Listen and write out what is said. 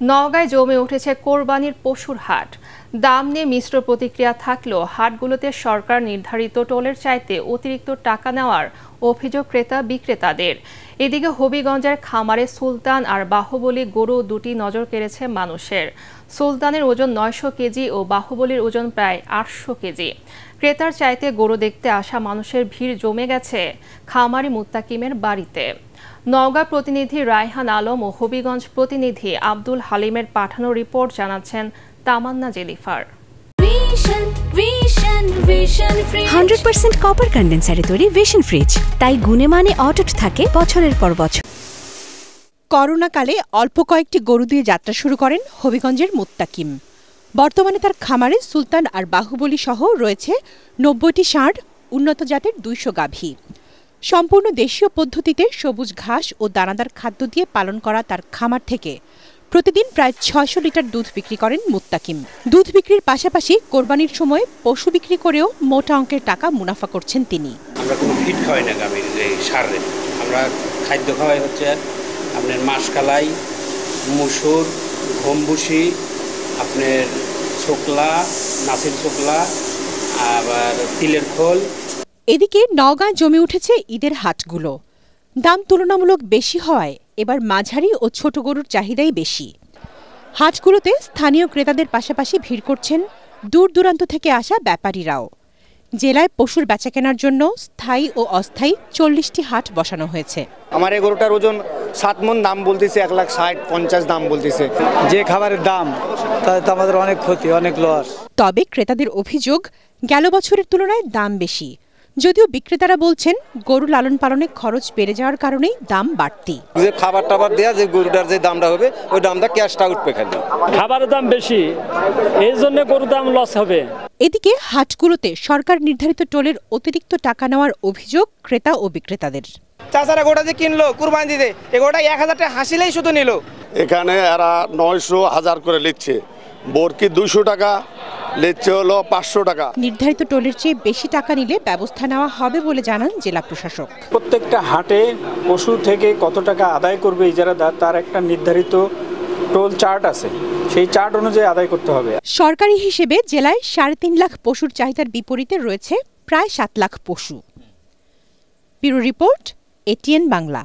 নওগাঁয় জমে উঠেছে কোরবানির পশুর হাট। দাম নিয়ে মিশ্র প্রতিক্রিয়া থাকলেও হাটগুলোতে সরকার নির্ধারিত টোলের চাইতে অতিরিক্ত টাকা নেওয়ার অভিযোগ ক্রেতা বিক্রেতাদের। এদিকে হবিগঞ্জের খামারে সুলতান আর বাহুবলী গরু দুটি নজর কেড়েছে মানুষের। সুলতানের ওজন ৯০০ কেজি ও বাহুবলীর ওজন প্রায় ৮০০ কেজি। ক্রেতার চাইতে গরু দেখতে আসা মানুষের ভিড় জমে গেছে খামারি মুত্তাকিমের বাড়িতে। নওগাঁ প্রতিনিধি রায়হান আলম ও হবিগঞ্জ প্রতিনিধি আব্দুল হালিমের পাঠানো রিপোর্ট জানাচ্ছেন তামান্না জেলিফার। 100% কপার কন্ডেন্সারে তৈরি ভিশন ফ্রিজ, তাই গুণে মানে অটুট থাকে বছরের পর বছর। করোনাকালে অল্প কয়েকটি গরু দিয়ে যাত্রা শুরু করেন হবিগঞ্জের মুত্তাকিম। বর্তমানে তার খামারে সুলতান আর বাহুবলী সহ রয়েছে ৯০টি ষাঁড়, উন্নত জাতের ২০০ গাভী। সম্পূর্ণ দেশীয় পদ্ধতিতে সবুজ ঘাস ও দানাদার খাদ্য দিয়ে পালন করা তার খামার থেকে প্রতিদিন প্রায় ৬০০ লিটার দুধ বিক্রি করেন মুত্তাকিম। দুধ বিক্রির পাশাপাশি কোরবানির সময় পশু বিক্রি করেও মোটা অঙ্কের টাকা মুনাফা করছেন তিনি। আমরা কোনো ফিড খাওয়াই না গাভীর সারে, আমরা খাদ্য খাওয়াই হচ্ছে আপনার মাসকালাই, মুসুর, গমভুসি, আপনার ছোকলা, নাসির ছোকলা, আবার তিলের খোল। এদিকে নওগাঁ জমে উঠেছে ঈদের হাটগুলো। দাম তুলনামূলক বেশি হওয়ায় এবার মাঝারি ও ছোট গরুর চাহিদাই বেশি। হাটগুলোতে স্থানীয় ক্রেতাদের পাশাপাশি ভিড় করছেন দূর দূরান্ত থেকে আসা ব্যাপারীরাও। জেলায় পশুর বেচাকেনার জন্য স্থায়ী ও অস্থায়ী ৪০টি হাট বসানো হয়েছে। আমার এই গরুটার ওজন ৭ মণ, দাম বলতেছে ১,৬০,৫০ দাম বলতেছে। যে খাবারের দাম তাতে আমাদের অনেক ক্ষতি, অনেক লস। তবে ক্রেতাদের অভিযোগ, গেল বছরের তুলনায় দাম বেশি। যদিও বিক্রেতারা বলছেন গরু লালন পালনে খরচ বেড়ে যাওয়ার কারণেই দাম বাড়তি। যে খাবার টাবার দেয়া যে গরুটার যে দামটা হবে ওই দামটা ক্যাশটা উঠবে, খালি খাবারের দাম বেশি, এই জন্য গরুর দাম লস হবে। এদিকে হাটগুলোতে সরকার নির্ধারিত টোলের অতিরিক্ত টাকা নেওয়ার অভিযোগ ক্রেতা ও বিক্রেতাদের। চাচারা গোটা যে কিনলো কুরবানি দিতে, এই গোটা ১,০০০ টাকা হাসিলেই শুধু নিল। এখানে এরা ৯০০-১,০০০ করে নিচ্ছে, বরকি ২০০ টাকা নিচ্ছে, হলো ৫০০ টাকা। নির্ধারিত টোলের চেয়ে বেশি টাকা নিলে ব্যবস্থা নেওয়া হবে বলে জানান জেলা প্রশাসক। প্রত্যেকটা হাটে পশু থেকে কত টাকা আদায় করবে ইজারাদার, তার একটা নির্ধারিত টোল চার্ট আছে, সেই চার্ট অনুযায়ী আদায় করতে হবে। সরকারি হিসেবে জেলায় ৩.৫ লাখ পশুর চাহিদার বিপরীতে রয়েছে প্রায় ৭ লাখ পশু। Bureau report, ATN Bangla.